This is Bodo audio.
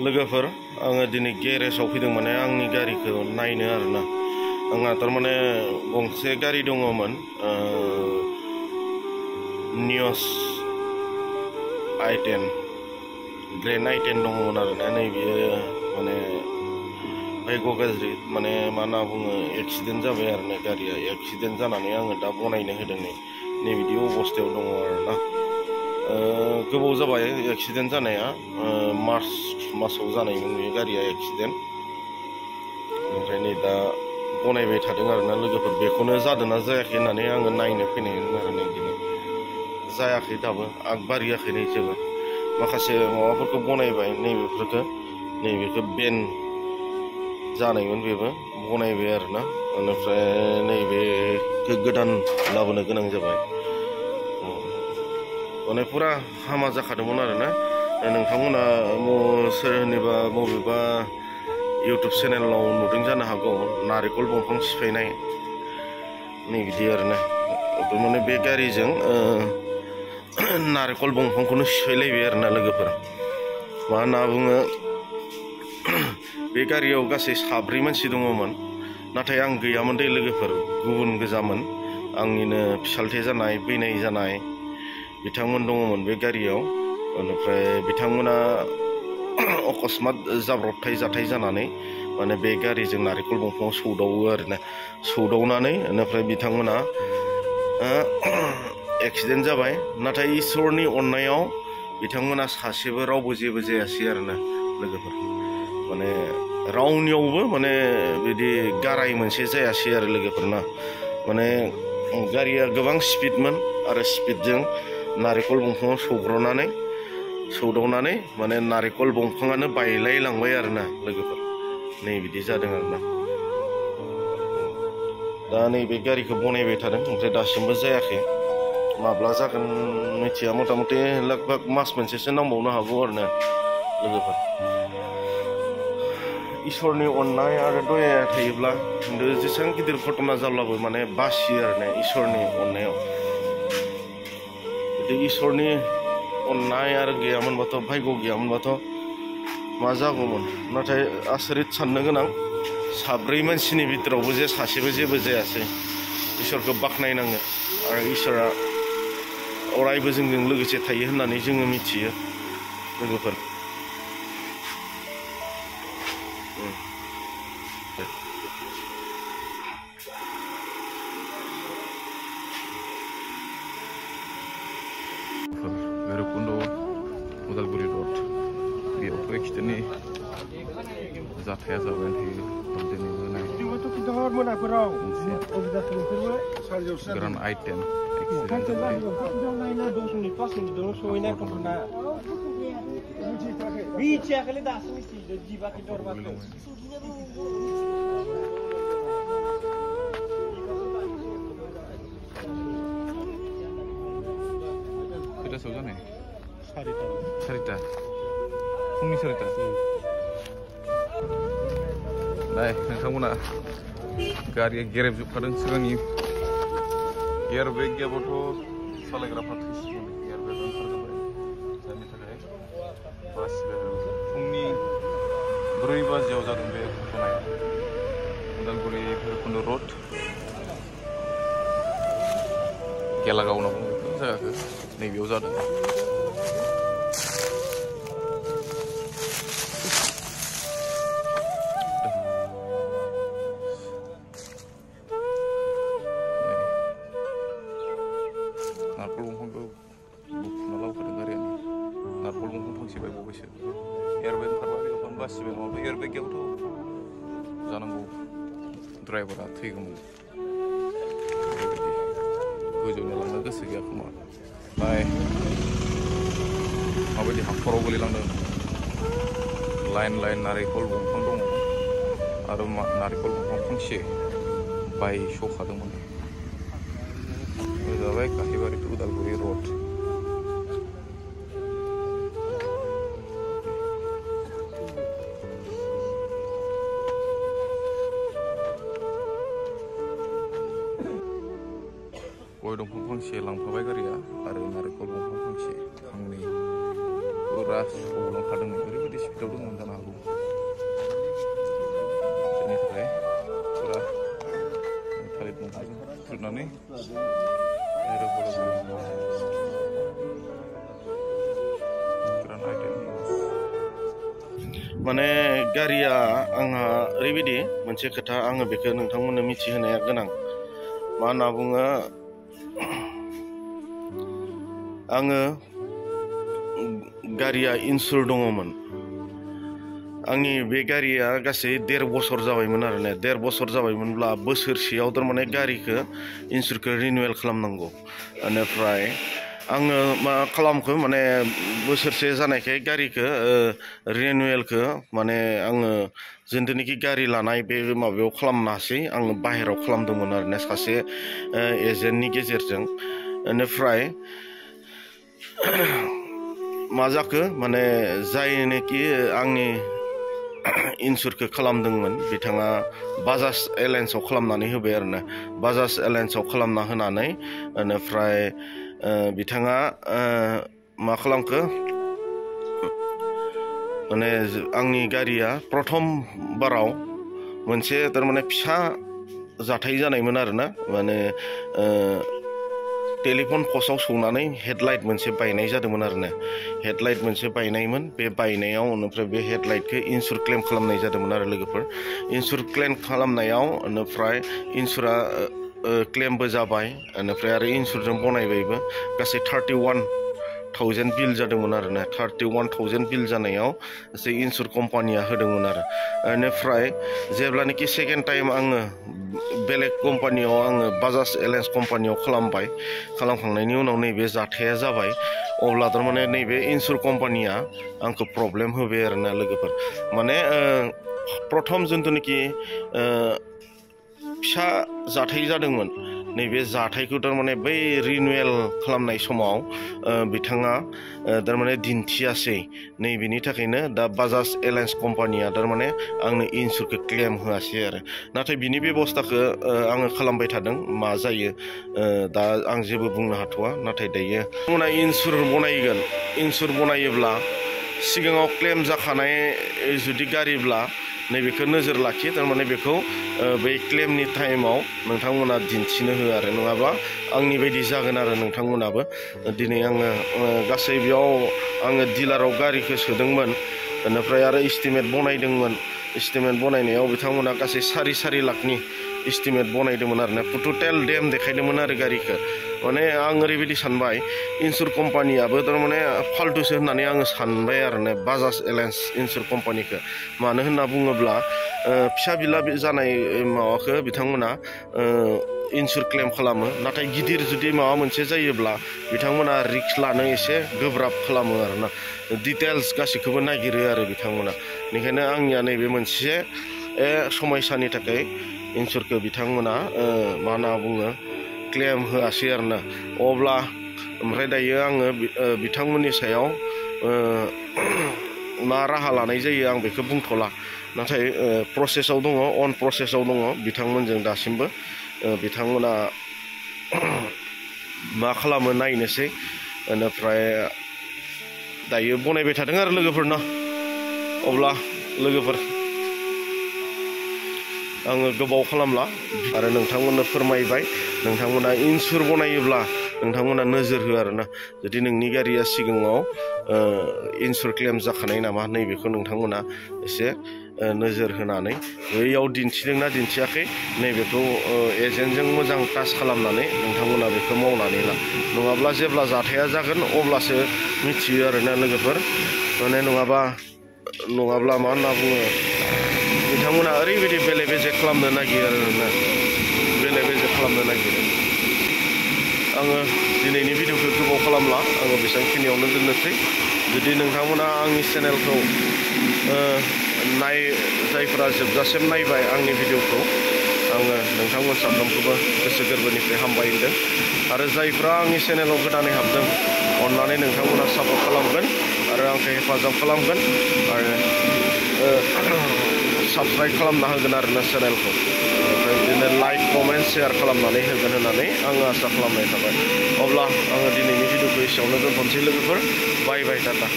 लोगोफोर आङो दिनै गेरेजाव फैदों माने आंनि गारिखौ नायनो आरोना आंहा थारमाने गंसे गारि दङमोन नियस i10 ग्रेन्ड i10 दङमोन आरोना नैबेयो माने भाग्य गाज्रि माने मा होनना बुङो एक्सिडेन्ट जाबाय आरोना गारिया एक्सिडेन्ट जानानै आङो दा बनायनो होदों नै बिदि अबस्थायाव दङ आरोना गोबाव जाबाय एक्सिडेन्ट जानाया मार्च मासाव जानायमोन बे गारिया एक्सिडेन्ट ओमफ्राय नै दा बनायबाय थादों आरोना लोगोफोर बेखौनो जादोंना जायाखै होननानै आङो नायनो फैनायमोन आरो नै दिनै जायाखै दाबो आगबारियाखै नै जेबो माखासे माबाफोरखौ बनायबाय नैबेखौ बेन जानायमोन बेबो बनायबाय आरोना बेनिफ्राय नैबेखौ गोदान लाबोनो गोनां जाबाय माने फुरा हामा जाखादोंमोन आरोना नोंथांमोना सोरनिबा बबेबा इउटुब चेनेलाव नुदों जानो हागौ नारेंखल दंफां सिफायनाय नै बिदि आरोना माने बे गारिजों नारेंखल दंफांखौनो सिफायलायबाय आरोना लोगोफोर मा होनना बुङो बे गारियाव गासै 7 मानसि दङमोन नाथाय आं गैयामोन दे लोगोफोर गुबुन गोजामोन आंनिनो फिसालथे जानाय बैनाय जानाय बिथांमोन दङमोन बे गारियाव बेनिफ्राय बिथांमोना अकस्मात जाब्रबथाय जाथाय जानानै माने बे गारिजों नारेंखल दंफाङाव सौदावो आरोना सौदावनानै बेनिफ्राय बिथांमोना एक्सिडेन्ट जाबाय नाथाय इसोरनि अननायाव बिथांमोना सासेबो रावबो जेबो जायासै आरोना लोगोफोर माने रावनियावबो माने बिदि गाराय मोनसे जायासै आरो लोगोफोरना माने गारिया गोबां स्पिडमोन आरो स्पिडजों नारेंखल दंफाङाव सौदावनानै माने नारेंखल दंफाङानो बायलायलांबाय आरोना लोगोफोर नै बिदि जादों आरोना दा नैबे गारिखौ बनायबाय थादों ओमफ्राय दासिमबो जायाखै माब्ला जागोन मिथिया मथा मथि लगभग मास मोनसेसो नांबावनो हागौ आरोना लोगोफोर इसोरनि अननाय आरो दया थायोब्ला जेसेबां गिदिर घटना जाब्लाबो माने बासियो आरोना इसोरनि अननायाव जुदि इसोरनि अननाय आरो गैयामोनबाथ' भाग्य गैयामोनबाथ' मा जागौमोन नाथाय आसरित साननो गोनां 7 मानसिनि बिथोरावबो जे सासेबो जेबो जायासै इसोरखौ बाख्नायनाङो आरो इसोरा अरायबो जोंजों लोगोसे थायो होननानै जोङो मिथियो लोगोफोर भैरबकुंड उदालगुरि रोड बेयावथ' एक्सिडेन्टनि जाथाया जाबाय थायो दिनैबो गोरान i10 एक्सिडेन्ट खैटासोआव जानाय 4टा फुंनि 4टा नाय नोंथांमोना गारिया गेरेबजोबखादों सिगांनि एयारबेग गैयाबाथ' सालायग्राफ्रा थैसिगोन एयारबेग ओंखारजोब्बाय जायनि थाखाय बासिबाय फुंनि 4 बाजियाव जादों बे घटनाया उदालगुरि भैरबकुंड रड गेलागाव होनना बुङो बेखौ जायगाखौ नैबेयाव जादों नारेंखल दंफांखौ बुखुना लाबोखादों गारियानो नारेंखल दंफां फांसे बायबावबायसो एयारबेग ओंखारबा बेयावनो बासिबाय नङाबा एयारबेग गैयाबाथ' जानांगौ ड्राइभारा थैगौमोन गोजौनो लांनो गोसो गैया खोमा नाय माबायदि हाखराव गोलैलांदों लाइन नारेंखल दंफां दङ आरो नारेंखल दंफां फांसे बायस'खादोंमोन जाबाय काहिबारि टु उदालगुरि रोड गय दंफां फांसे लांफाबाय गारिया आरो नारेंखल दंफां फांसे फांनै फुरा सौलांखादोंमोन ओरैबायदि स्पिडआव दंमोन जानो माने गारिया आंहा ओरैबायदि मोनसे खोथा आङो बेखौ नोंथांमोननो मिथिहोनाया गोनां मा होनना बुङो आङो गारिया इन्सुर दङमोन आंनि बे गारिया गासै 1.5 बोसोर जाबायमोन आरो ने 1.5 बोसोर जाबायमोनब्ला बोसोरसेयाव थारमाने गारिखौ इन्सुरखौ रिनिउवेल खालामनांगौ बेनिफ्राय आङो मा खालामखो माने बोसोरसे जानायखाय गारिखौ रिनिउवेलखौ माने आङो जिथुनिखि गारि लानाय बे माबायाव खालामनासै आङो बाहेरायाव खालामदोंमोन आरो ने सासे एजेन्टनि गेजेरजों बेनिफ्राय मा जाखो माने जायनोखि आंनि इन्सुरखौ खालामदोंमोन बिथाङा बाजाज एलायन्सआव खालामनानै होबाय आरो ना बाजाज एलायन्सआव खालामना होनानै बेनिफ्राय बिथाङा मा खालामखो माने आंनि गारिया प्रथम बाराव मोनसे थारमाने फिसा जाथाय जानायमोन आरो ना माने टेलिफन पस्टआव सौनानै हेडलाइट मोनसे बायनाय जादोंमोन आरो ना हेडलाइट मोनसे बायनायमोन बे बायनायाव ओमफ्राय बे हेडलाइटखौ इन्सुर क्लेम खालामनाय जादोंमोन आरो लोगोफोर इन्सुर क्लेम खालामनायाव ओमफ्राय इन्सुरा क्लेमबो जाबाय बेनिफ्राय आरो इन्सुरजों बनायबायबो गासै 31,000 बिल जादोंमोन आरो ना 31,000 बिल जानायाव एसे इन्सुर कम्पानिया होदोंमोन आरो बेनिफ्राय जेब्लानाखि सेकेन्ड टाइम आङो बेलेग कम्पानियाव आङो बाजाज एलायन्स कम्पानियाव खालामखांनायनि उनाव नैबे जाथाया जाबाय अब्ला थारमाने नैबे इन्सुर कम्पानिया आंखौ प्रब्लेम होबाय आरो ना लोगोफोर माने प्रथम जिथुनाखि फिसा जाथाय जादोंमोन नैबे जाथायखौ थारमाने बै रिनिउवेल खालामनाय समाव बिथाङा थारमाने दिन्थियासै नैबेनि थाखायनो दा बाजाज एलायन्स कम्पानिया थारमाने आंनो इन्सुरखौ क्लेम होआसै आरो नाथाय बिनि बेबस्थाखौ आङो खालामबाय थादों मा जायो दा आं जेबो बुंनो हाथ'वा नाथाय दायो उनाव इन्सुर बनायगोन इन्सुर बनायोब्ला सिगाङाव क्लेम जाखानाय जुदि गारिब्ला नैबेखौ नोजोर लाखियो थारमाने बेखौ बै क्लेमनि टाइमाव नोंथांमोना दिन्थिनो हो आरो नङाबा आंनि बायदि जागोन आरो नोंथांमोनाबो दिनै आङो गासै बेयाव आङो डिलाराव गारिखौ सोदोंमोन बेनिफ्राय आरो इस्टिमेट बनायदोंमोन इस्टिमेट बनायनायाव बिथांमोना गासै 4 लाखनि इस्टिमेट बनायदोंमोन आरो ना टटेल डेम देखायदोंमोन आरो गारिखौ माने आं ओरैबायदि सानबाय इन्सुर कम्पानियाबो थारमाने फाल्टुसो होननानै आङो सानबाय आरो ना बाजाज एलायन्स इन्सुर कम्पानिखौ मानो होनना बुङोब्ला फिसा बिला जानाय माबाखौ बिथांमोना इन्सुर क्लेम खालामो नाथाय गिदिर जुदि माबा मोनसे जायोब्ला बिथांमोना रिक्स लानो एसे गोब्राब खालामो आरो ना डिटेल्स गासैखौबो नागिरो आरो बिथांमोना बेनिखायनो आंनिया नैबे मोनसे समयसानि थाखाय इन्सुरखौ बिथांमोना मा होनना बुङो क्लेम होआसै आरो ना अब्ला ओमफ्राय दायो आङो बिथांमोननि सायाव मा राहा लानाय जायो आं बेखौ बुंथ'ला नाथाय प्रसेसआव दङ अन प्रसेसआव दङ बिथांमोनजों दासिमबो बिथांमोना मा खालामो नायनोसै बेनिफ्राय दायो बनायबाय थादों आरो लोगोफोरनो अब्ला लोगोफोर आङो गोबाव खालामला आरो नोंथांमोननो फोरमायबाय नोंथांमोना इन्सुर बनायोब्ला नोंथांमोना नोजोर हो आरो ना जुदि नोंनि गारिया सिगाङाव इन्सुर क्लेम जाखानाय नामा नैबेखौ नोंथांमोना एसे नोजोर होनानै बैयाव दिन्थिदोंना दिन्थियाखै नैबेखौ एजेन्टजों मोजां टाच खालामनानै नोंथांमोना बेखौ मावनानै ला नङाब्ला जेब्ला जाथाया जागोन अब्लासो मिथियो आरोना लोगोफोर माने नङाब्ला मा होनना बुङो बिथांमोना ओरैबायदि बेले बेजे खालामनो नागिरो आरोना बेले बेजे खालामनो नागिरो आङो दिनैनि भिडिअखौ गोबाव खालामला आङो बेसेबांखिनियावनो दोननोसै जुदि नोंथांमोना आंनि चेनेलखौ जायफोरा जोबजासिम नायबाय आंनि भिडिअखौ आङो नोंथांमोन साफ्रोमखौबो गोसो गोरबोनिफ्राय हामबाय होनदों आरो जायफ्रा आंनि चेनेलाव गोदानै हाबदों अननानै नोंथांमोना सापर्ट खालामगोन आरो आंखौ हेफाजाब खालामगोन आरो साबस्क्राइब खालामना होगोन आरोना चेनेलखौ ओमफ्राय बिदिनो लाइक कमेन्ट शेयार खालामनानै होगोन होननानै आङो आसा खालामनाय थाबाय अब्ला आङो दिनैनि भिडिअखौ एसेयावनो दोनथ'नोसै लोगोफोर बाय बाय टाटा